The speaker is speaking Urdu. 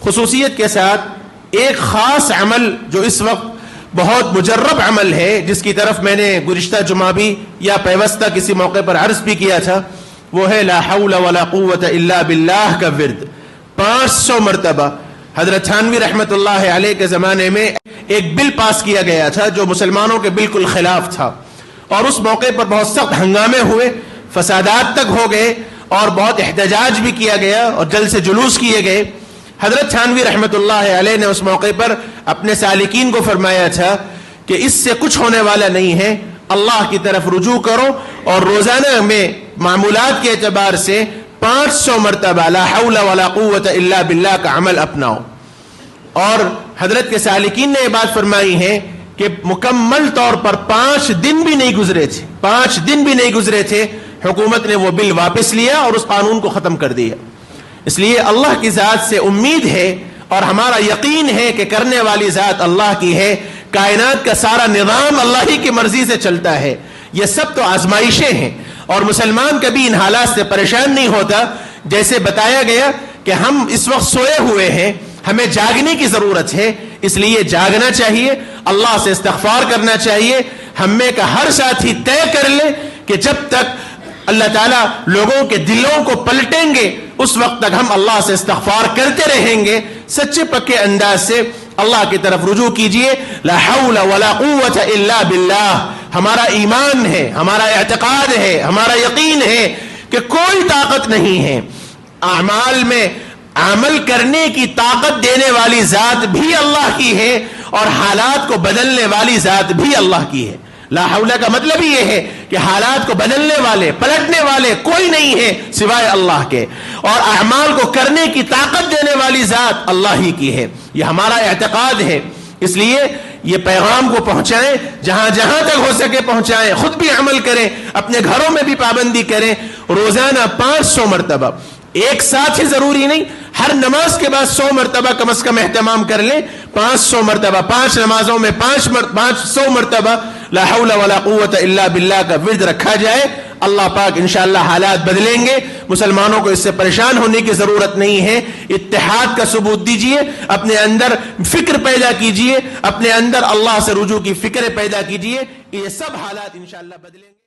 خصوصیت کے ساتھ ایک خاص عمل جو اس وقت بہت مجرب عمل ہے، جس کی طرف میں نے گزشتہ جمعہ بھی یا پیوستہ کسی موقع پر عرض بھی کیا تھا، وہ ہے لا حول ولا قوت الا باللہ کا ورد 500 مرتبہ۔ حضرت تھانوی رحمت اللہ علیہ کے زمانے میں ایک بل پاس کیا گیا تھا جو مسلمانوں کے بالکل خلاف تھا، اور اس موقع پر بہت سخت ہنگامے ہوئے، فسادات تک ہو گئے، اور بہت احتجاج بھی کیا گیا اور جلد سے جلوس کیے گئے۔ حضرت تھانوی رحمت اللہ علیہ نے اس موقع پر اپنے سالکین کو فرمایا تھا کہ اس سے کچھ ہونے والا نہیں ہے، اللہ کی طرف رجوع کرو اور روزانہ میں معمولات کے اعتبار سے 500 مرتبہ لا حول ولا قوت الا باللہ کا عمل اپناؤ۔ اور حضرت کے سالکین نے یہ بات فرمائی ہے کہ مکمل طور پر 5 دن بھی نہیں گزرے تھے، 5 دن بھی نہیں گزرے تھے، حکومت نے وہ بل واپس لیا اور اس قانون کو ختم کر دیا۔ اس لیے اللہ کی ذات سے امید ہے اور ہمارا یقین ہے کہ کرنے والی ذات اللہ کی ہے، کائنات کا سارا نظام اللہ ہی کی مرضی سے چلتا ہے۔ یہ سب تو آزمائشیں ہیں، اور مسلمان کبھی ان حالات سے پریشان نہیں ہوتا۔ جیسے بتایا گیا کہ ہم اس وقت سوئے ہوئے ہیں، ہمیں جاگنے کی ضرورت ہے، اس لیے جاگنا چاہیے، اللہ سے استغفار کرنا چاہیے۔ ہم میں کا ہر ساتھی طے کر لے کہ جب تک اللہ تعالیٰ لوگوں کے دلوں کو پلٹیں گے اس وقت تک ہم اللہ سے استغفار کرتے رہیں گے۔ سچے پکے انداز سے اللہ کی طرف رجوع کیجئے۔ لا حول ولا قوت الا باللہ ہمارا ایمان ہے، ہمارا اعتقاد ہے، ہمارا یقین ہے کہ کوئی طاقت نہیں ہے۔ اعمال میں عمل کرنے کی طاقت دینے والی ذات بھی اللہ کی ہے، اور حالات کو بدلنے والی ذات بھی اللہ کی ہے۔ لا حول کا مطلب یہ ہے کہ حالات کو بدلنے والے، پلٹنے والے کوئی نہیں ہے سوائے اللہ کے، اور اعمال کو کرنے کی طاقت دینے والی ذات اللہ ہی کی ہے۔ یہ ہمارا اعتقاد ہے، اس لیے یہ پیغام کو پہنچائیں، جہاں جہاں تک ہو سکے پہنچائیں، خود بھی عمل کریں، اپنے گھروں میں بھی پابندی کریں، روزانہ 500 مرتبہ، ایک ساتھ ہی ضروری نہیں، ہر نماز کے بعد 100 مرتبہ کم از کم اہتمام کر لیں۔ 500 مرتبہ 5 نمازوں میں 500 مرتبہ لا حول ولا قوت الا باللہ کا ورد رکھا جائے۔ اللہ پاک انشاءاللہ حالات بدلیں گے، مسلمانوں کو اس سے پریشان ہونے کی ضرورت نہیں ہے۔ اتحاد کا ثبوت دیجئے، اپنے اندر فکر پیدا کیجئے، اپنے اندر اللہ سے رجوع کی فکر پیدا کیجئے، یہ سب حالات انشاءاللہ بدلیں گے۔